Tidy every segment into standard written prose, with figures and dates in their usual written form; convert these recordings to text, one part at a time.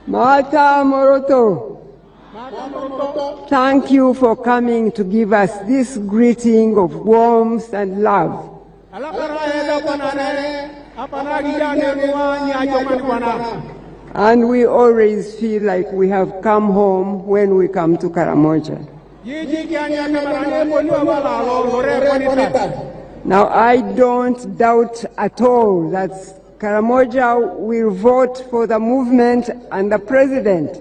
Mata Moroto, thank you for coming to give us this greeting of warmth and love. And we always feel like we have come home when we come to Karamoja. Now, I don't doubt at all that Karamoja will vote for the movement and the president.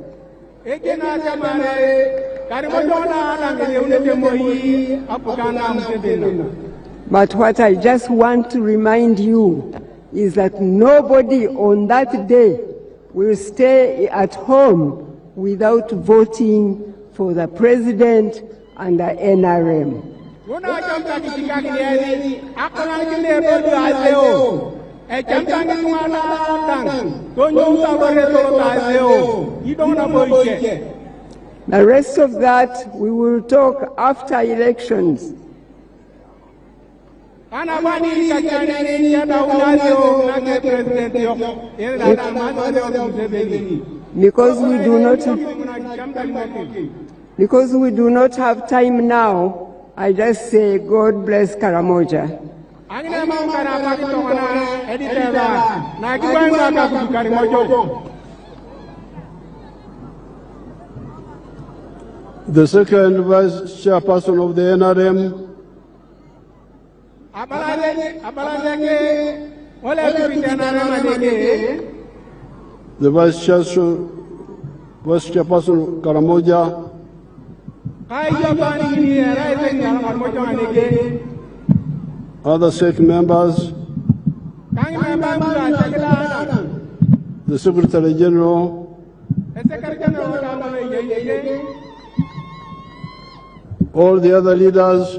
But what I just want to remind you is that nobody on that day will stay at home without voting for the president and the NRM. The rest of that we will talk after elections. Because we do not have time now, I just say God bless Karamoja. The second vice chairperson of the NRM, the vice chairperson Karamoja, other SEC members, the Secretary General, all the other leaders,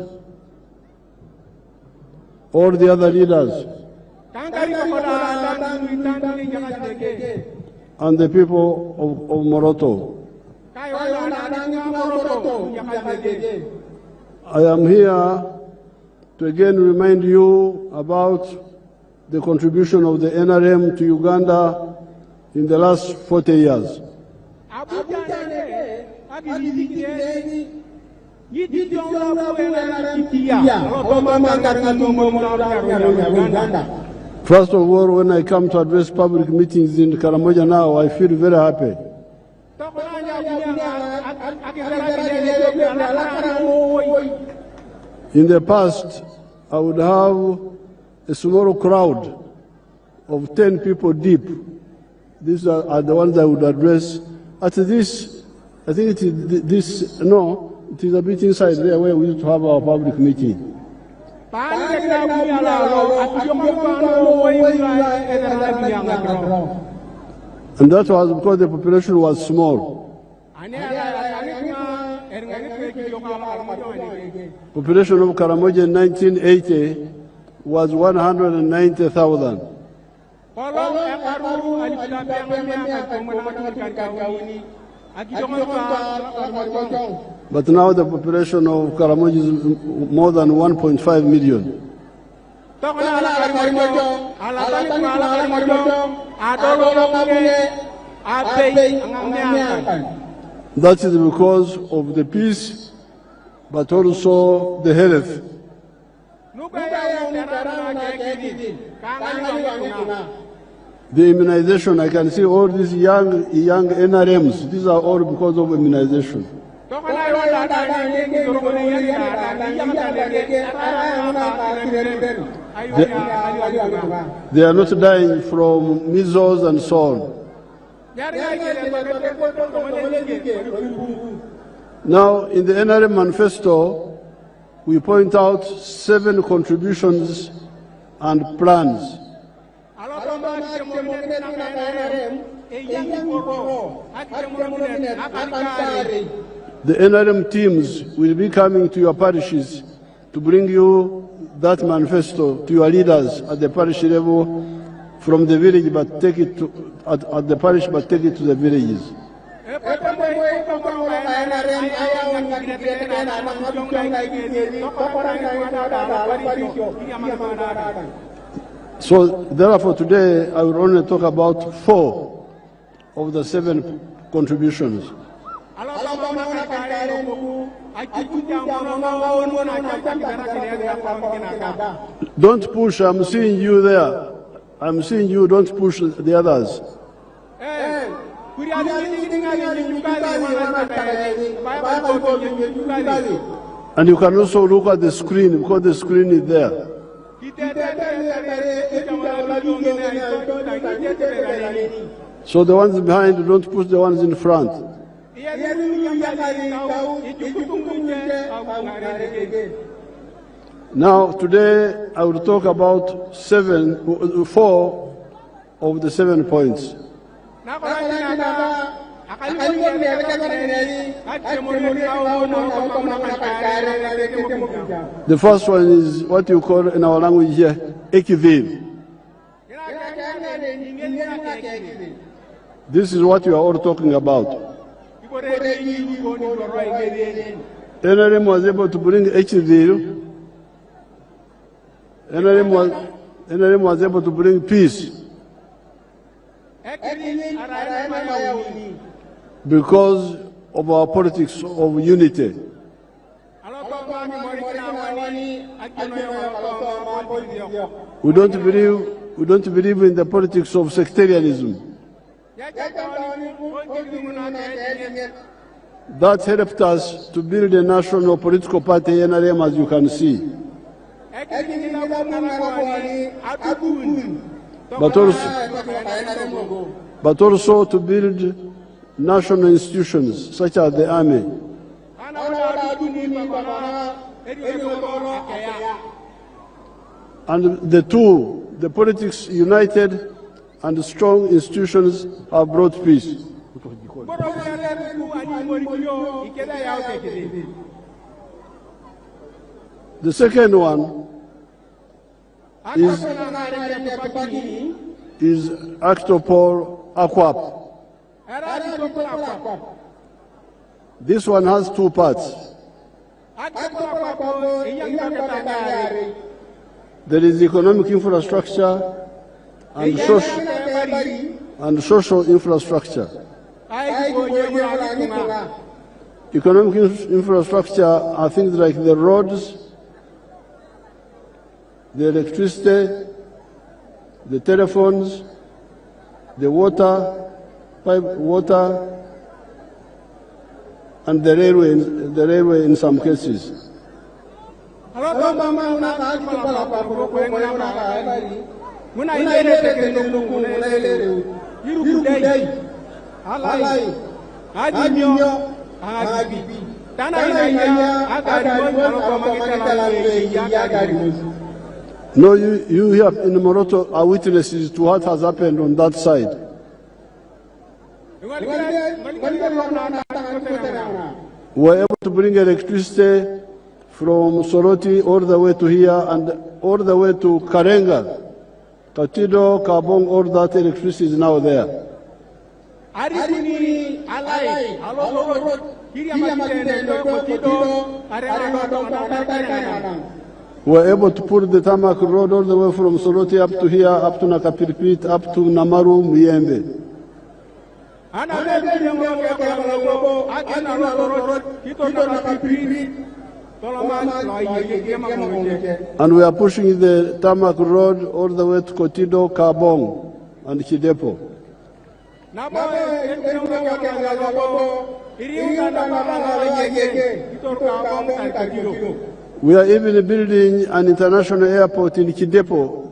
and the people of Moroto. I am here to again remind you about the contribution of the NRM to Uganda in the last 40 years. First of all, when I come to address public meetings in Karamoja now, I feel very happy. In the past, I would have a small crowd of 10 people deep. These are the ones I would address. At this, I think it is it is a bit inside there where we used to have our public meeting. And that was because the population was small. Population of Karamoja in 1980 was 190,000. But now the population of Karamoja is more than 1.5 million. That is because of the peace, but also the health. The immunization, I can see all these young NRMs, these are all because of immunization. They are not dying from measles and so on. Now, in the NRM manifesto, we point out 7 contributions and plans. The NRM teams will be coming to your parishes to bring you that manifesto to your leaders at the parish level from the village, but take it to, at the parish, but take it to the villages. So therefore today I will only talk about 4 of the 7 contributions. Don't push, I'm seeing you there. I'm seeing you, don't push the others. And you can also look at the screen, because the screen is there. So the ones behind, don't push the ones in front. Now, today, I will talk about 4 of the 7 points. The first one is what you call in our language here, ekivil. This is what you are all talking about. NRM was able to bring ekivil. NRM was able to bring peace. Because of our politics of unity. We don't believe in the politics of sectarianism. That helped us to build a national political party, NRM, as you can see. But also to build national institutions such as the army. And the politics united and strong institutions have brought peace. The second one is Actopol Aquap. This one has 2 parts. There is economic infrastructure and social infrastructure. Economic infrastructure are things like the roads, the electricity, the telephones, the water, pipe water, and the railway in some cases. No, you here in Moroto are witnesses to what has happened on that side. We were able to bring electricity from Soroti all the way to here and all the way to Karenga. Katido, Kabong, all that electricity is now there. We were able to put the tarmac road all the way from Soroti up to here, up to Nakapirpit, up to Namaru, Muyembe. And we are pushing the tarmac road all the way to Kotido, Kabong, and Kidepo. We are even building an international airport in Kidepo.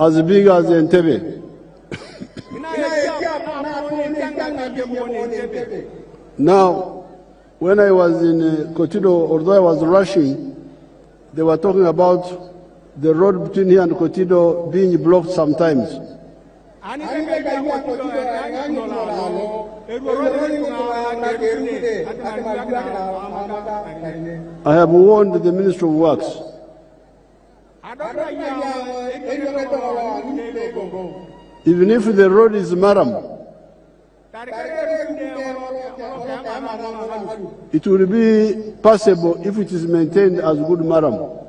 As big as Entebbe. Now, when I was in Kotido, although I was rushing, they were talking about the road between here and Kotido being blocked sometimes. I have warned the Minister of Works. Even if the road is maram, it will be possible if it is maintained as good maram.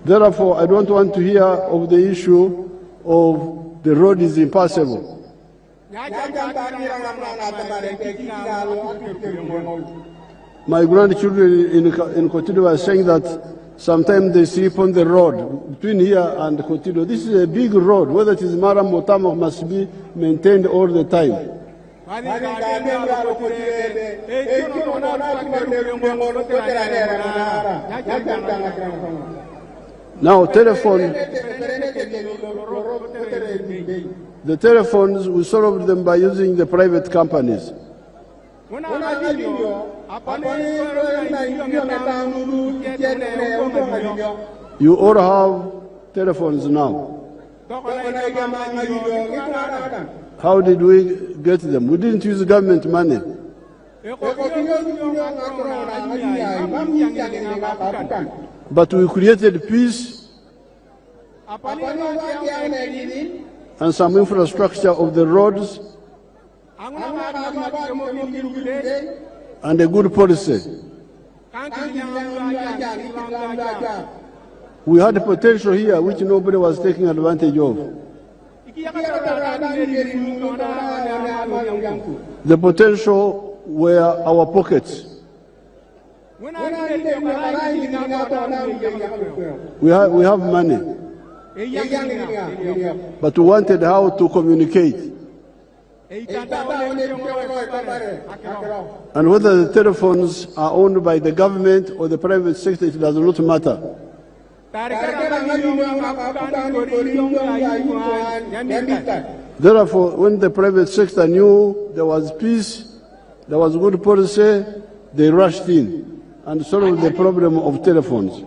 Therefore, I don't want to hear of the issue of the road is impassable. My grandchildren in Kotido are saying that sometimes they sleep on the road between here and Kotido. This is a big road. Whether it is Maram or Tamok must be maintained all the time. Now, the telephones, we solved them by using the private companies. You all have telephones now. How did we get them? We didn't use government money. But we created peace and some infrastructure of the roads and a good policy. We had a potential here which nobody was taking advantage of. The potential were our pockets. We have money, but we wanted how to communicate. And whether the telephones are owned by the government or the private sector, it does not matter. Therefore, when the private sector knew there was peace, there was good policy, they rushed in and solved the problem of telephones.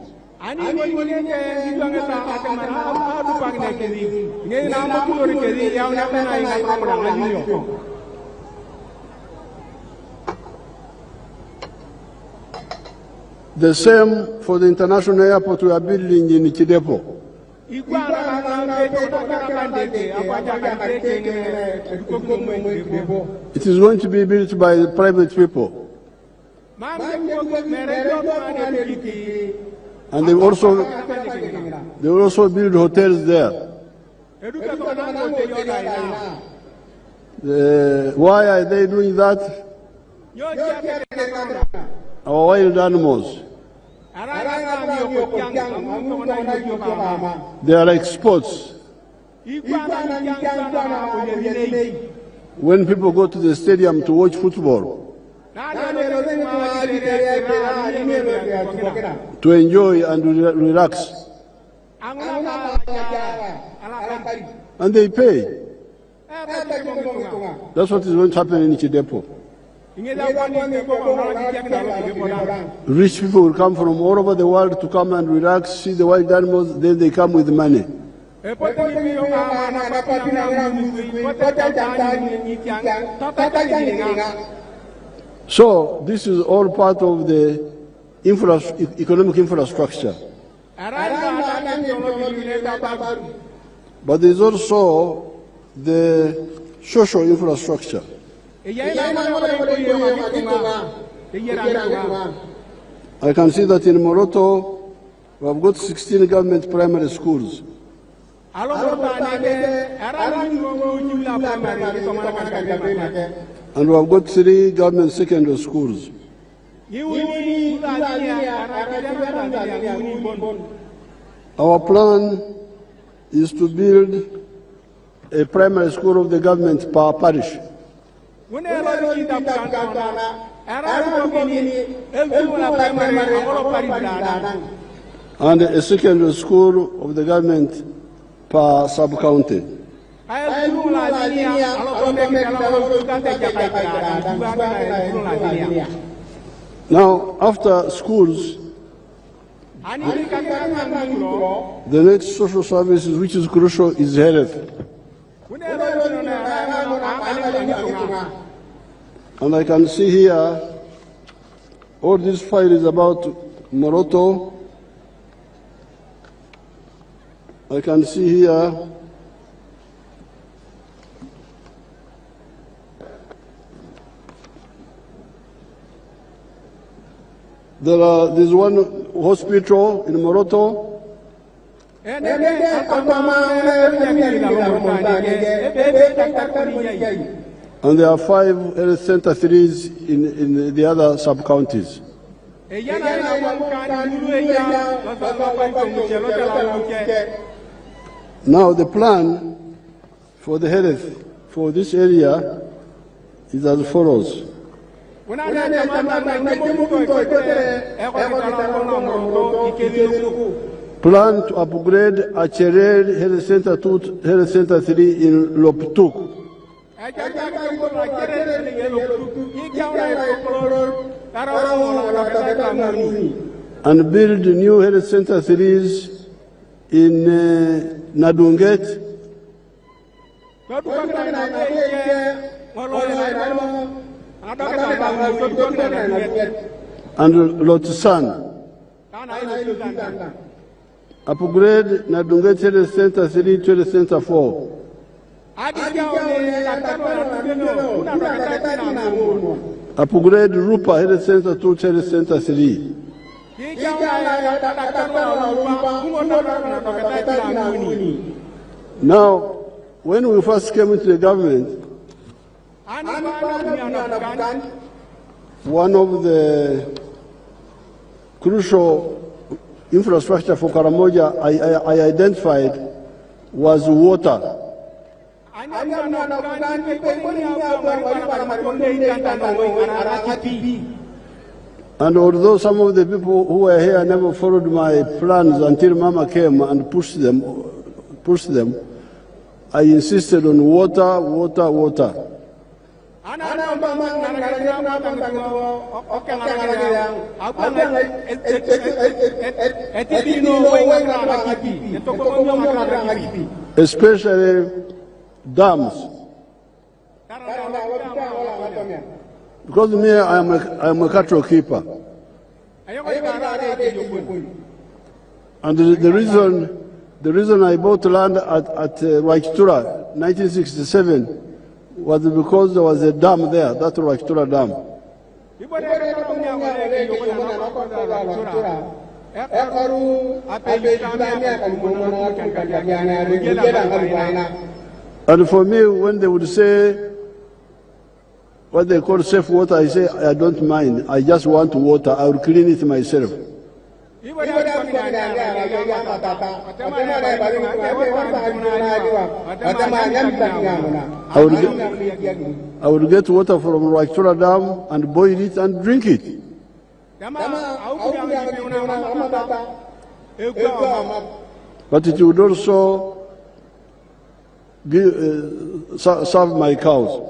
The same for the international airport we are building in Chidepo. It is going to be built by private people. And they will also build hotels there. Why are they doing that? Our wild animals. They are like sports. When people go to the stadium to watch football, to enjoy and relax, and they pay. That's what is going to happen in Chidepo. Rich people will come from all over the world to come and relax, see the wild animals, then they come with money. So this is all part of the economic infrastructure. But there is also the social infrastructure. I can see that in Moroto, we have got 16 government primary schools. And we have got 3 government secondary schools. Our plan is to build a primary school of the government per parish. And a secondary school of the government per sub-county. Now, after schools, the next social services which is crucial is health. And I can see here, all this file is about Moroto. I can see here There's one hospital in Moroto. And there are 5 health center 3s in the other sub-counties. Now the plan for the health for this area is as follows. Plan to upgrade Acherel Health Center 2 Health Center 3 in Loptuk. And build new health center 3s in Nadunget, and Lotsan. Upgrade Nadunget Health Center 3 to Health Center 4. Upgrade Rupa Health Center 2 to Health Center 3. Now, when we first came into the government, one of the crucial infrastructure for Karamoja I identified was water. And although some of the people who were here never followed my plans until Mama came and pushed them, I insisted on water, water, water. Especially dams. Because me, I'm a cattle keeper. And the reason I bought land at Raichtura, 1967, was because there was a dam there, that Raichtura Dam. And for me, when they would say what they call safe water, I say, I don't mind. I just want water. I will clean it myself. I would get water from Raichura Dam and boil it and drink it. But it would also serve my cows.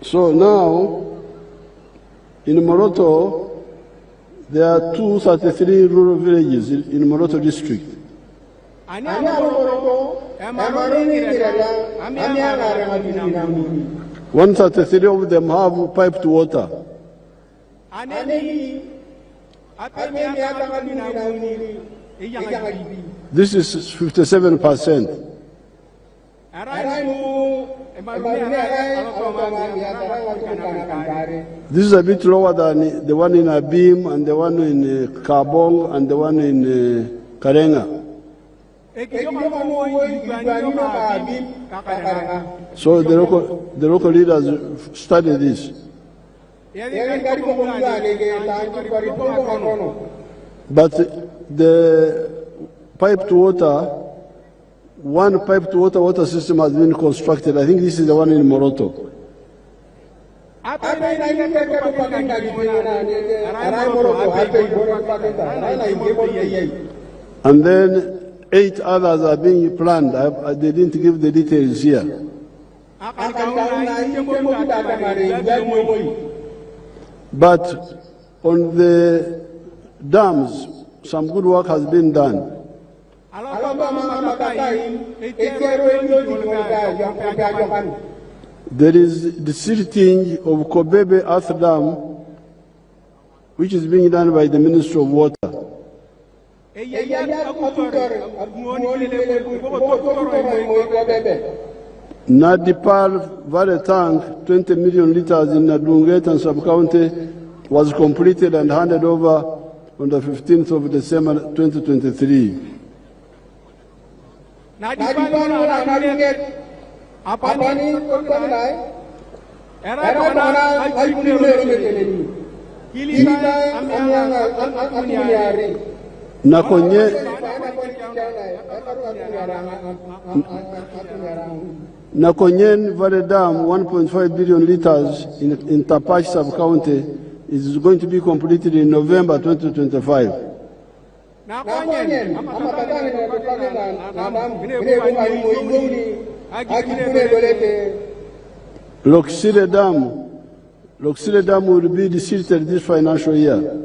So now, in Moroto, there are 233 rural villages in Moroto district. 133 of them have piped water. This is 57%. This is a bit lower than the one in Abim and the one in Kabong and the one in Karenga. So the local leaders studied this. But the piped water, one piped water system has been constructed. I think this is the one in Moroto. And then 8 others are being planned. They didn't give the details here. But on the dams, some good work has been done. There is the silting of Kobebe Earth Dam, which is being done by the Ministry of Water. Nadipal Valley Tank, 20 million liters in Nadunget and Sub-County, was completed and handed over on the 15th of December 2023. Nakonyen Valley Dam, 1.5 billion liters in Tapash Sub-County, is going to be completed in November 2025. Loksire Dam will be desilted this financial year.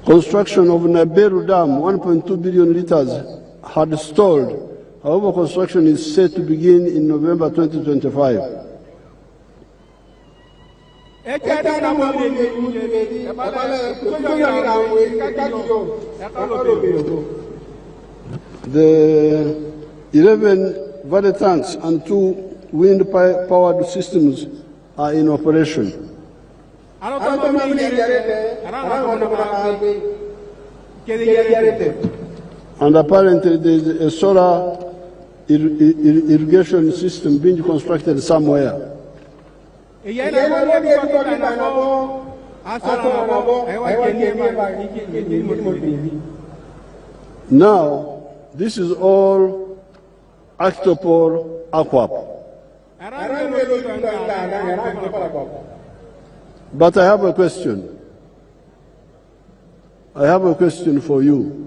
Construction of Naberu Dam, 1.2 billion liters, had stalled. However, construction is set to begin in November 2025. The 11 valley tanks and 2 wind-powered systems are in operation. And apparently there is a solar irrigation system being constructed somewhere. Now, this is all Actopor Aquap. But I have a question. I have a question for you.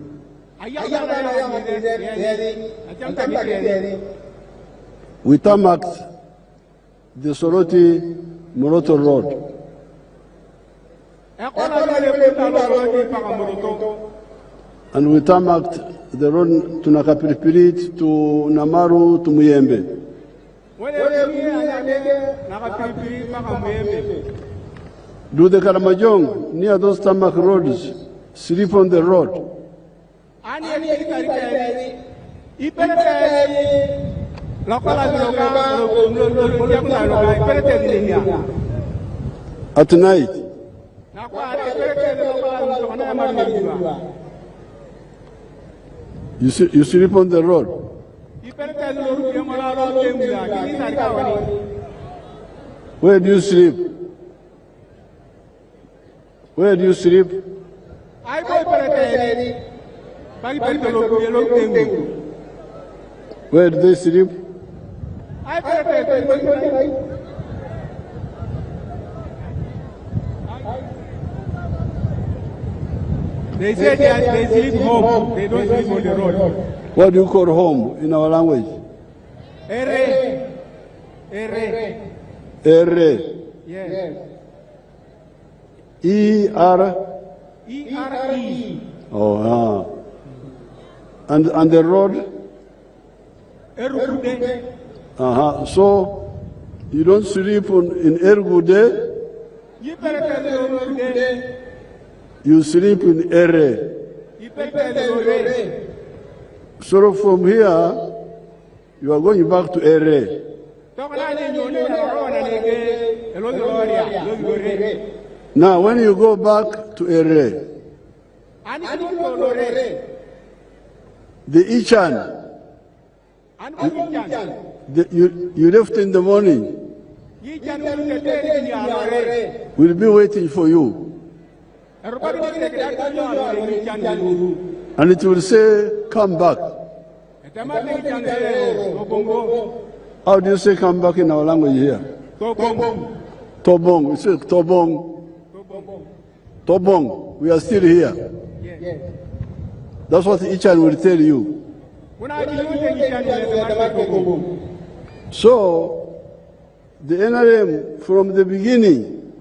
We tarmacked the Soroti Moroto Road. And we tarmacked the road to Nakapiripirit, to Namaru, to Muyembe. Do the Karamajong, near those tarmac roads, sleep on the road? At night? You sleep on the road? Where do you sleep? Where do you sleep? Where do they sleep? They say they sleep home, they don't sleep on the road. What do you call home in our language? Ere. Yes. E-R? E-R-E. Oh, And the road? Erugude. So, you don't sleep in Erugude? You sleep in Ere. So from here, you are going back to Ere. Now, when you go back to Ere, the Ichan, you left in the morning, will be waiting for you. And it will say, come back. How do you say come back in our language here? Tobong. You say Tobong. Tobong. We are still here. That's what Ichan will tell you. So, the NRM from the beginning,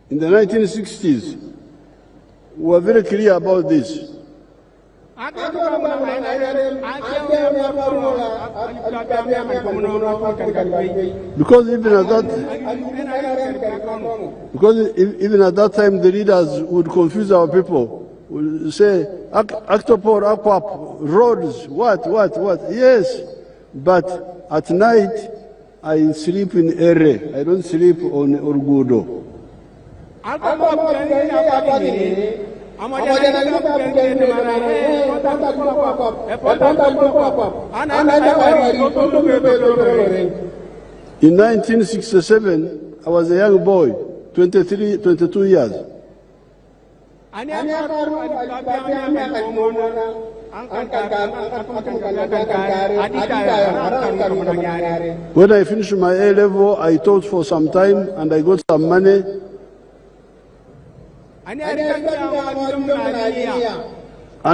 in the 1960s, were very clear about this. Because even at that time, the leaders would confuse our people, would say, Octopor, Aquap, roads, what? Yes, but at night I sleep in Ere. I don't sleep on Urgudo. In 1967, I was a young boy, 22 years. When I finished my A level, I taught for some time and I got some money. And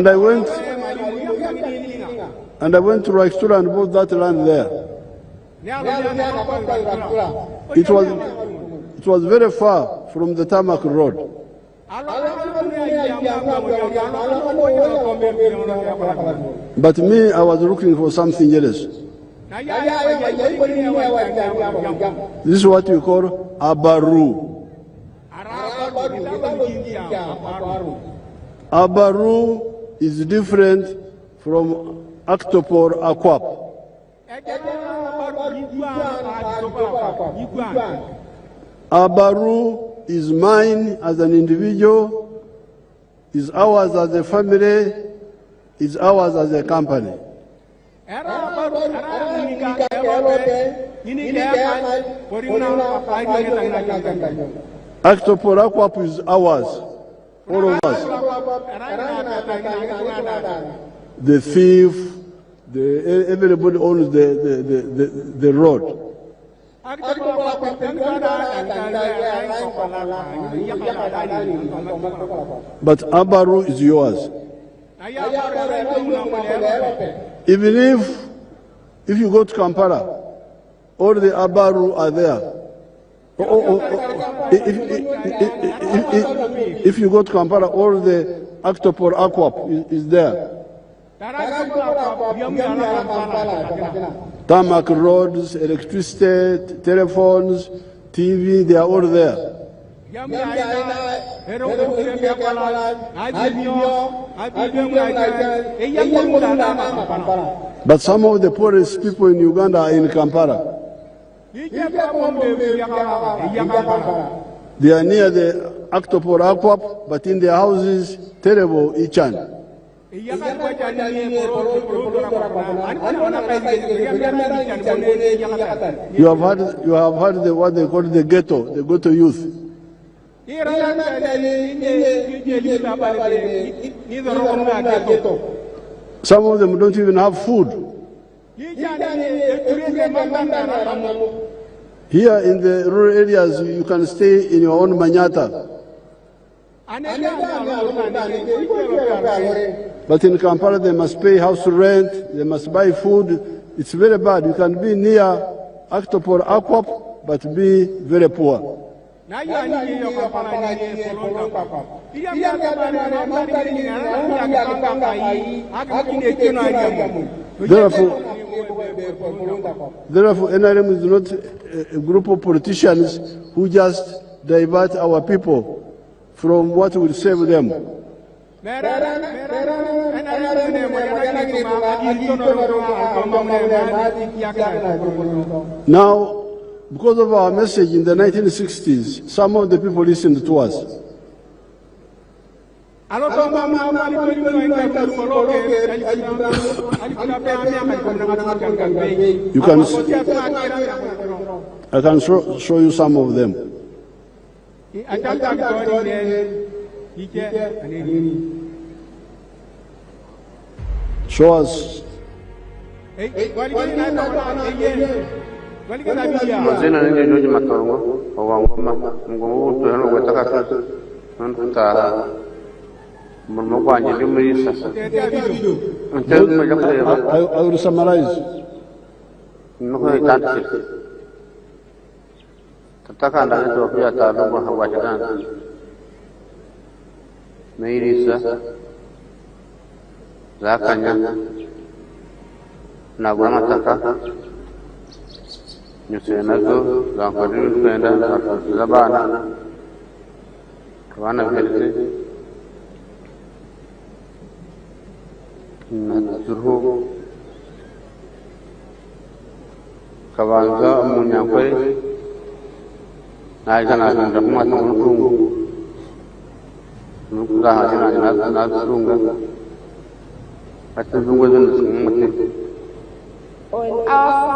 I went to Raistura and bought that land there. It was very far from the tarmac road. But me, I was looking for something else. This is what you call Abaru. Abaru is different from Octopor Aquap. Abaru is mine as an individual, is ours as a family, is ours as a company. Octopor Aquap is ours, all of us. The thief, everybody owns the road. But Abaru is yours. Even if you go to Kampala, all the Abaru are there. If you go to Kampala, all the Octopor Aquap is there. Tarmac roads, electricity, telephones, TV, they are all there. But some of the poorest people in Uganda are in Kampala. They are near the Octopor Aquap, but in their houses, terrible Ichan. You have heard what they call the ghetto youth. Some of them don't even have food. Here in the rural areas, you can stay in your own manyata. But in Kampala, they must pay house rent, they must buy food. It's very bad. You can be near Octopor Aquap, but be very poor. Therefore, NRM is not a group of politicians who just divert our people from what will save them. Now, because of our message in the 1960s, some of the people listened to us. I can show you some of them. Show us. Mazina ni George Matongo, Owangoma, Ngomu, Tuhano, Wataka, Nunta, Monoquan, Jimmy. I will summarize. No, I can't see. Tataka and I don't know what you done. Mayrisa, Zakanya, Naguamataka. Nusenazo, Lampadu, Fenda, Labana, Kawana Village, Zurho Kavanza Munyakwe Naigana Ramma Tungu Nuka Hajana Nazunga On our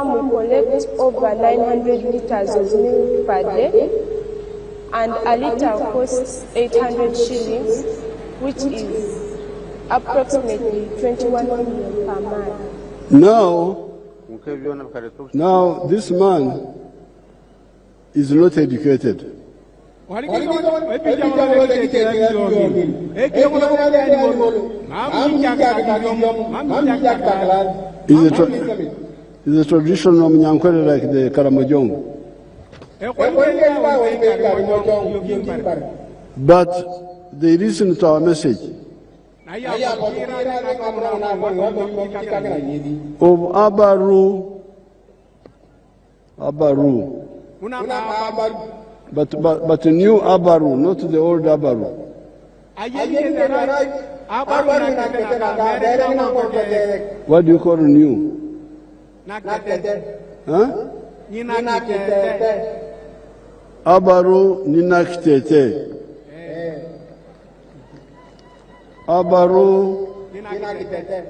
farm, we collect over 900 liters of milk per day, and a liter costs 800 shillings, which is approximately 21 million per month. Now this man is not educated. Is a traditional Mnyankwere like the Karamojong. But they listen to our message of Abaru, but a new Abaru, not the old Abaru. What do you call new? Huh? Abaru Ninakitete. Abaru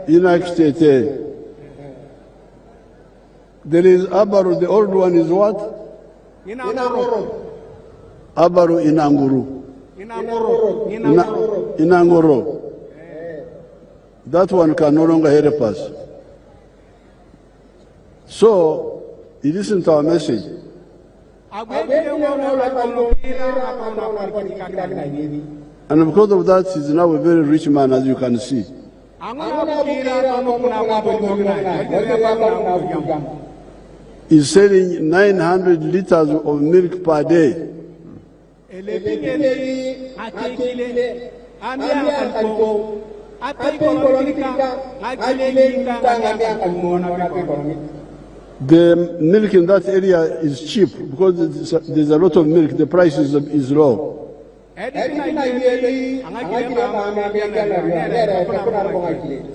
Ninakitete. There is Abaru, the old one is what? Abaru Inanguru. Inangoro. That one can no longer help us. So, he listened to our message. And because of that, he's now a very rich man, as you can see. He's selling 900 liters of milk per day. The milk in that area is cheap because there's a lot of milk. The price is low.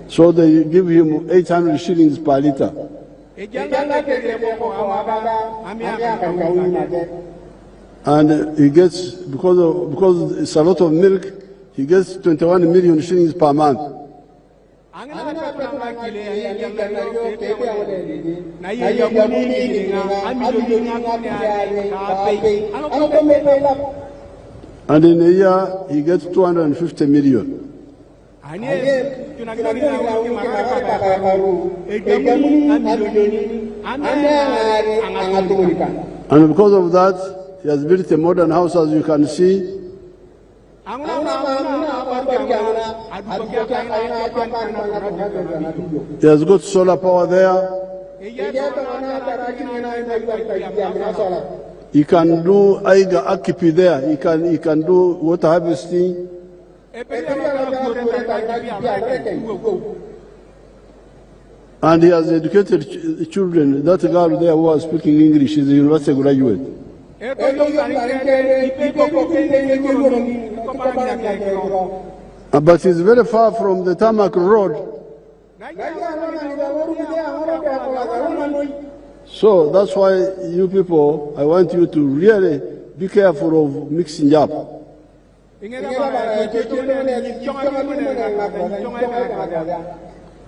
So they give him 800 shillings per liter. And he gets, because it's a lot of milk, he gets 21 million shillings per month. And in a year, he gets 250 million. And because of that, he has built a modern house, as you can see. He has got solar power there. He can do Aiga Akipi there. He can do water harvesting. And he has educated children. That girl there who was speaking English is a university graduate. But he's very far from the tarmac road. So that's why you people, I want you to really be careful of mixing up.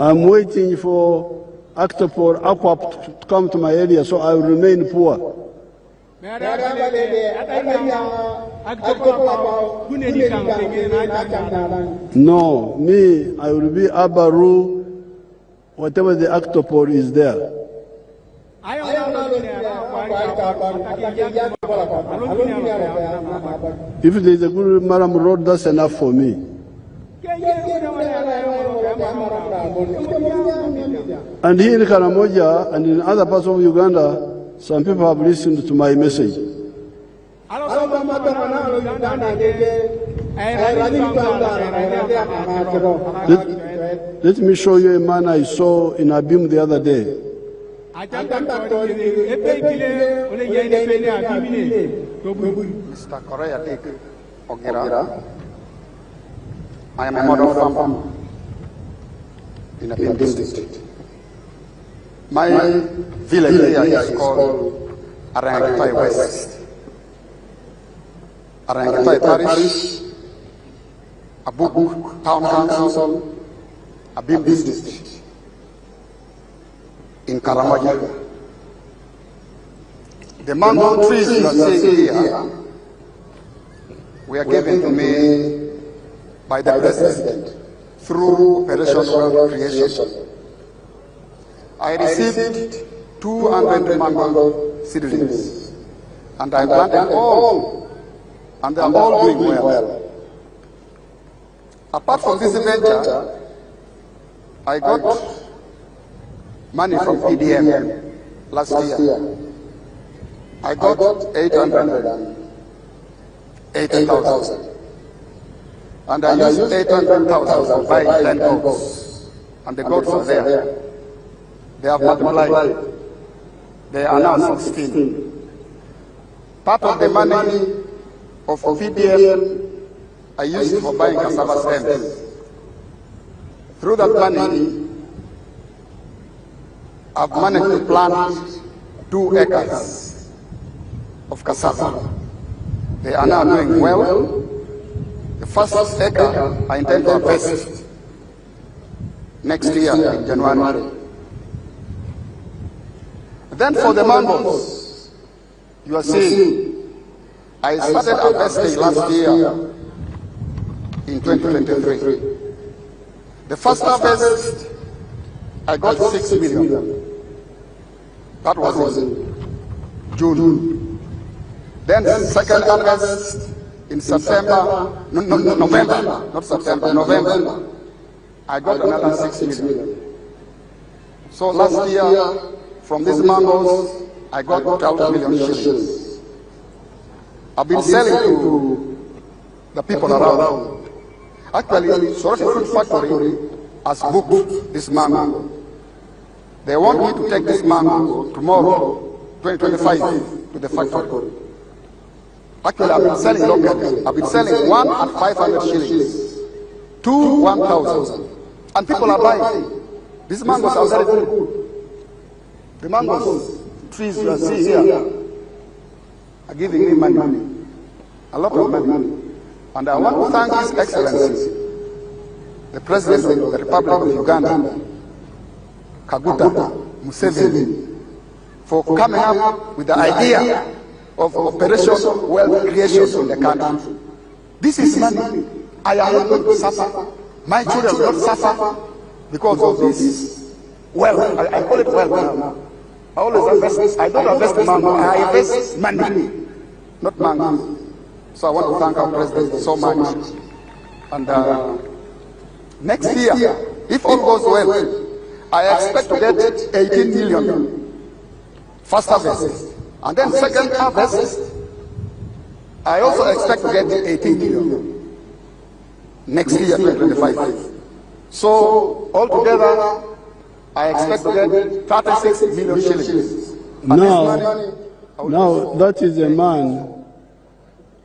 I'm waiting for Octopor Aqua to come to my area, so I will remain poor. No, me, I will be Abaru, whatever the Octopor is there. If there is a good Maram road, that's enough for me. And here in Karamoja and in other parts of Uganda, some people have listened to my message. Let me show you a man I saw in Abim the other day. Mr. Korea Dick Ogira. I am a model farmer. in a district. My village here is called Arangipai West. Arangipai Parish, Abuk Town Council, Abim District, in Karamaja. The mango trees you are seeing here were given to me by the President through Operation World Creation. I received 200 mango seedlings, and I planted all, and they are all doing well. Apart from this venture, I got money from PDM last year. I got 880,000. And I used 800,000 to buy 10 goats. And the goats are there. They have multiplied. They are now 16. Part of the money of PDM I used for buying cassava stems. Through that money, I've managed to plant 2 acres of cassava. They are now doing well. The first acre I intend to harvest next year in January. Then for the mangoes, you are seeing, I started harvesting last year in 2023. The first harvest, I got 6 million. That was in June. Then the second harvest in November, not September, November, I got another 6 million. So last year, from these mangoes, I got 12 million shillings. I've been selling to the people around. Actually, Soroti Fruit Factory has booked this mango. They want me to take this mango tomorrow, 2025, to the factory. Actually, I've been selling locally. I've been selling 1 at 500 shillings, 2 1,000, and people are buying. These mangoes are very good. The mangoes trees you are seeing here are giving me money, a lot of money. And I want to thank His Excellency, the President of the Republic of Uganda, Kaguta Museveni, for coming up with the idea of Operation Wealth Creation in the country. This is money. I am not going to suffer. My children will not suffer because of this wealth. I call it wealth now. I always invest. I don't invest mango. I invest money, not mango. So I want to thank our President so much. And next year, if all goes well, I expect to get 18 million first harvest. And then second harvest, I also expect to get 18 million next year, 2025. So altogether, I expect to get 36 million shillings. Now that is a man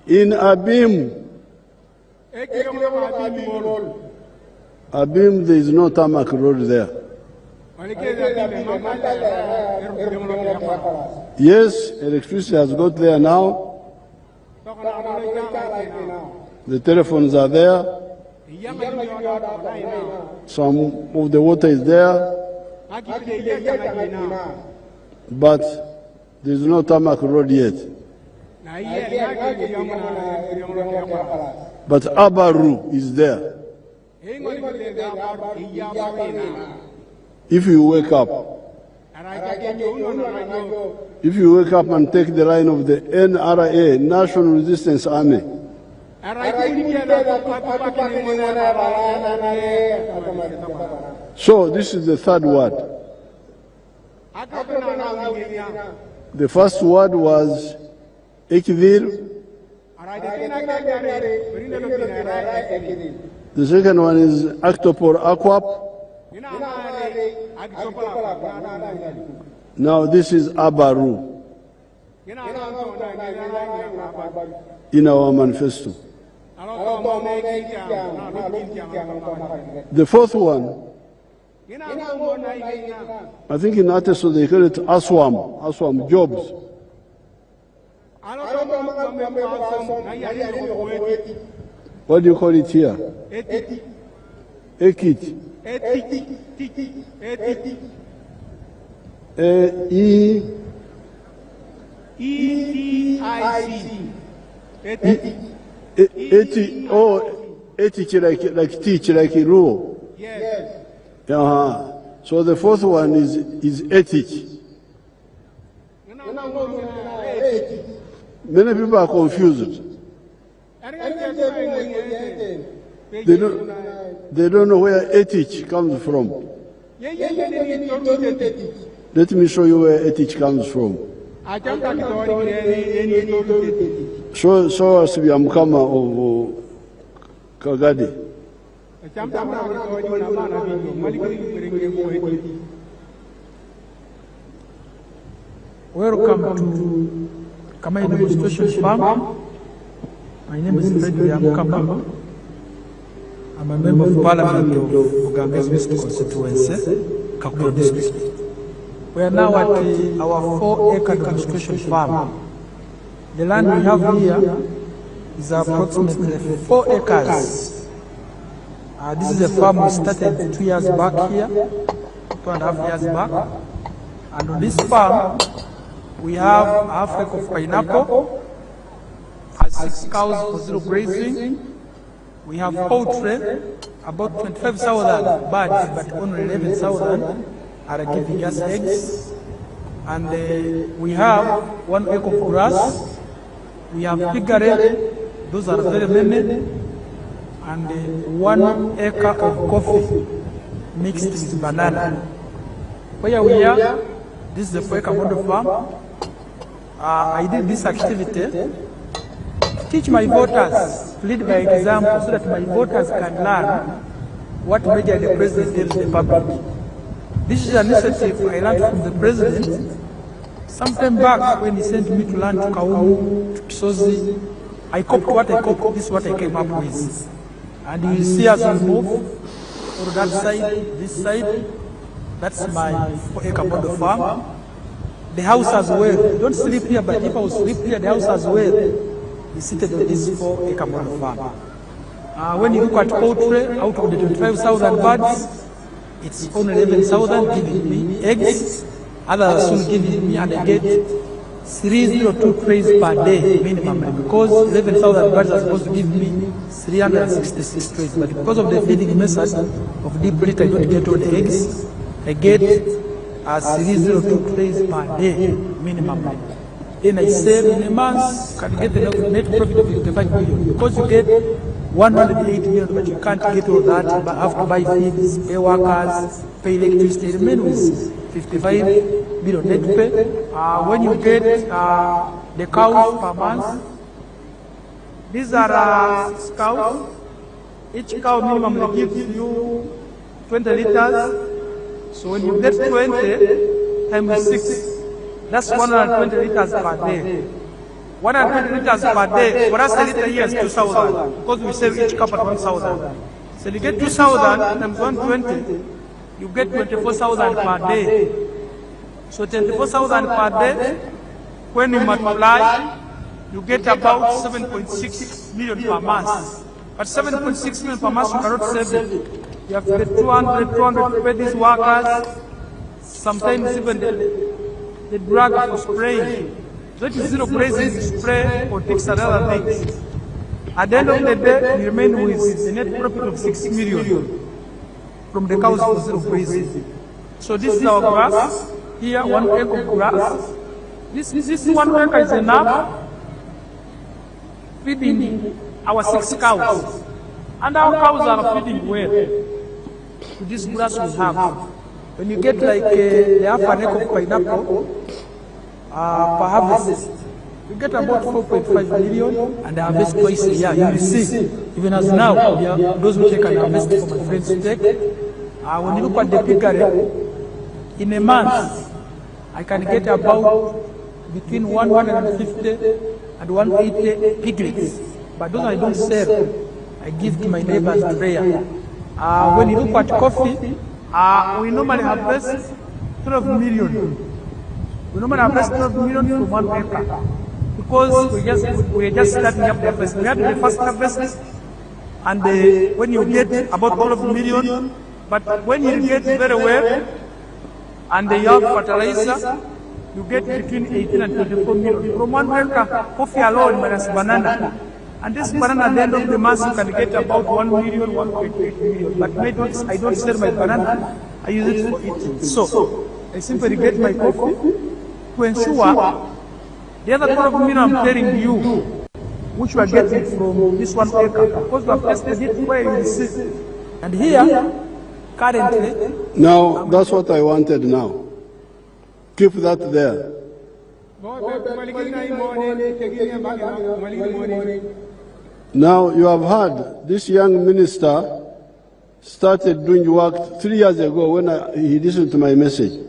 in Abim. Abim, there is no tarmac road there. Yes, electricity has got there now. The telephones are there. Some of the water is there. But there is no tarmac road yet. But Abaru is there. If you wake up, and take the line of the NRA, National Resistance Army, so this is the third word. The first word was Ekivir. The second one is Actopor Aquap. Now this is Abaru in our manifesto. The fourth one I think in Ateso they call it Aswam jobs. What do you call it here? Ekit. Etich like teach, like a rule. Yes. So the fourth one is etich. Many people are confused. They don't know where etich comes from. Let me show you where etich comes from. Show us the Amkama of Kagadi. Welcome to Kamai Demonstration Farm. My name is Fred Amkama. I'm a member of Parliament of Ugambezi West Constituency, Kakuro District. We are now at our 4-acre demonstration farm. The land we have here is approximately 4 acres. This is a farm we started 2 years back here, 2.5 years back. And on this farm, we have half acre of pineapple, has 6 cows for zero grazing. We have poultry, about 25,000 birds, but only 11,000 are giving us eggs. And we have 1 acre of grass. We have piggery, those are very many. And 1 acre of coffee mixed with banana. Where we are, this is the 4-acre model farm. I did this activity to teach my voters, to lead by example, so that my voters can learn what measure the president tells the public. This is an initiative I learned from the president sometime back when he sent me to learn to Kaumu, to Kisozi. I copied what I copied, this is what I came up with. And you will see as we move to that side, this side, that's my 4-acre model farm. The house as well. You don't sleep here, but if I will sleep here, the house as well is seated on this 4-acre model farm. When you look at poultry, out of the 25,000 birds, it's only 11,000 giving me eggs. Others are soon giving me, and I get 302 trays per day minimum, because 11,000 birds are supposed to give me 366 trays. But because of the feeding method of deep plate, I don't get all the eggs. I get 302 trays per day minimum. Then I sell in a month, can get the net profit of 55 million. Because you get 108 million, but you can't get all that. You have to buy feeds, pay workers, pay electricity. Remain with 55 million net pay. When you get the cows per month, these are 6 cows. Each cow minimum gives you 20 liters. So when you get 20 times 6, that's 120 liters per day. 120 liters per day, for us a liter here is 2,000, because we save each cup at 1,000. So you get 2,000 times 120, you get 24,000 per day. So 24,000 per day, when you multiply, you get about 7.6 million per month. But 7.6 million per month, you cannot save it. You have to get 200 to pay these workers, sometimes even the drug for spraying. That is zero grazing, spray, or ticks and other things. At the end of the day, we remain with a net profit of 6 million from the cows for zero grazing. So this is our grass. Here, 1 acre of grass. This 1 acre is enough feeding our 6 cows. And our cows are feeding well to this grass we have. When you get like the half an acre of pineapple, per harvest, you get about 4.5 million, and I harvest twice a year. You will see, even as now, those who take an harvest for my friends to take. When you look at the piggery, in a month, I can get about between 150 and 180 piglets. But those I don't sell, I give to my neighbors to prayer. When you look at coffee, we normally harvest 12 million. We normally harvest 12 million from 1 acre. Because we're just starting up the harvest. We had the first harvest, and when you get about 12 million, but when you get very well, and you have fertilizer, you get between 18 and 24 million. From 1 acre, coffee alone minus banana. And this banana at the end of the month, you can get about 1 million, 1.8 million. But maybe I don't sell my banana, I use it for eating. So, I simply get my coffee to ensure the other 12 million I'm telling you, which we are getting from this 1 acre, because we have tested it where you see. And here, currently... Now, that's what I wanted now. Keep that there. Now, you have heard this young minister started doing work 3 years ago when he listened to my message.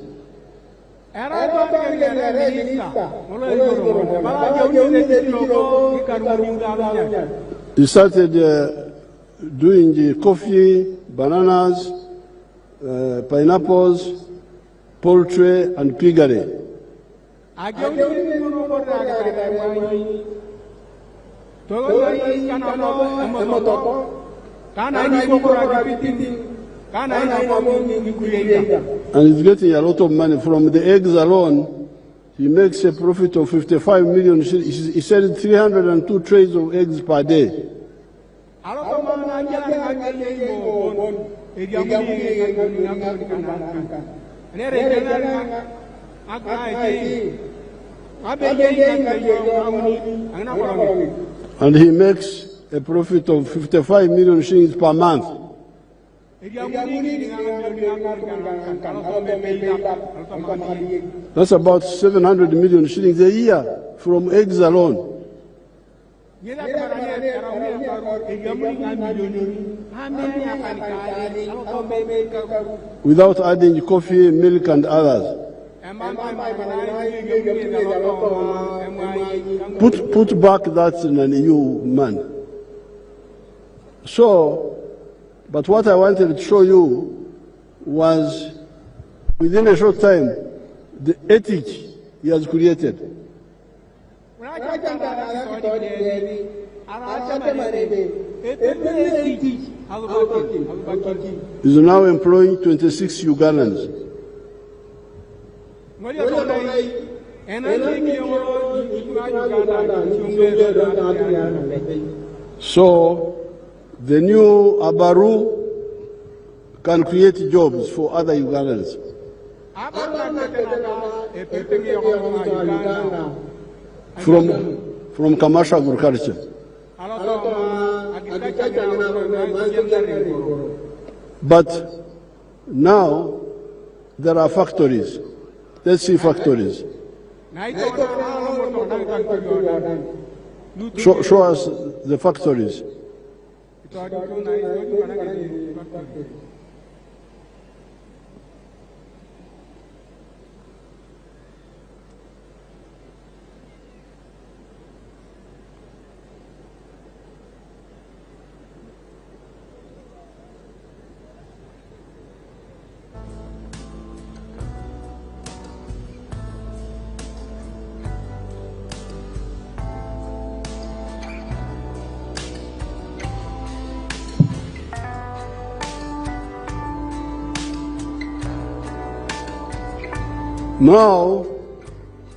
He started doing the coffee, bananas, pineapples, poultry, and piggery. And he's getting a lot of money. From the eggs alone, he makes a profit of 55 million. He sells 302 trays of eggs per day. And he makes a profit of 55 million shillings per month. That's about 700 million shillings a year from eggs alone. Without adding coffee, milk, and others. Put back that in you, man. So, but what I wanted to show you was, within a short time, the ethic he has created. He's now employing 26 Ugandans. So, the new Abaru can create jobs for other Ugandans. From commercial agriculture. But now there are factories. Let's see factories. Show us the factories. Now,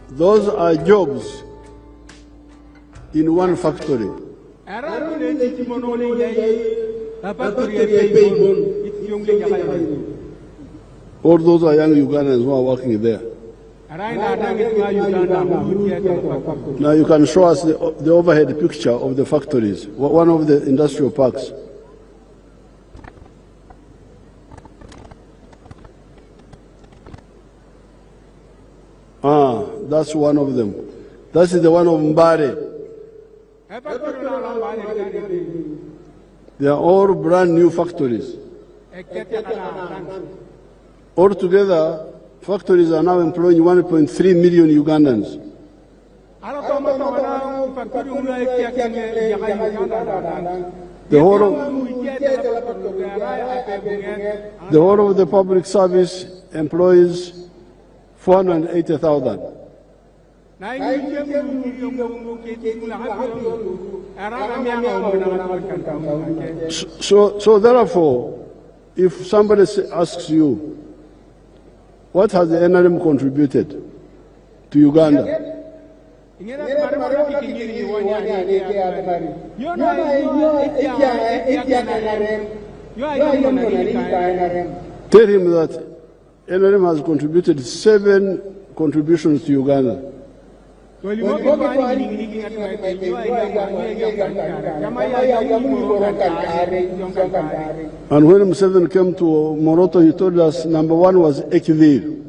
those are jobs in one factory. All those are young Ugandans who are working there. Now you can show us the overhead picture of the factories, one of the industrial parks. Ah, that's one of them. That is the one of Mbare. They are all brand new factories. Altogether, factories are now employing 1.3 million Ugandans. The whole of the public service employs 480,000. So therefore, if somebody asks you, what has the NRM contributed to Uganda? Tell him that NRM has contributed 7 contributions to Uganda. And when Museveni came to Moroto, he told us number 1 was Ekivir.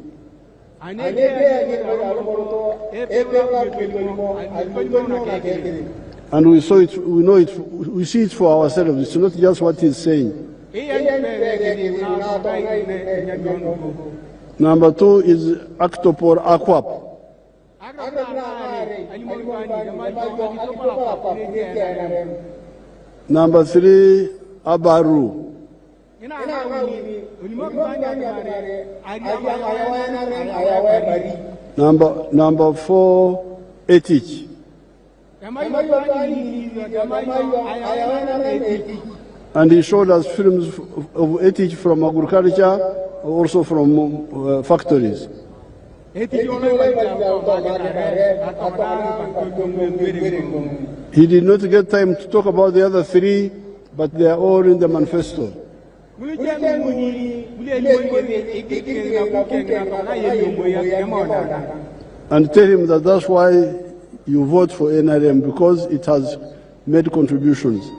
And we saw it, we know it, we see it for ourselves. It's not just what he's saying. Number 2 is Actopor Aquap. Number 3, Abaru. Number 4, Etich. And he showed us films of Etich from agriculture, also from factories. He did not get time to talk about the other 3, but they are all in the manifesto. And tell him that that's why you vote for NRM, because it has made contributions.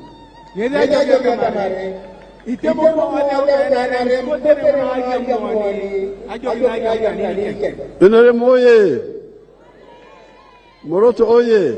NRM oye! Moroto oye!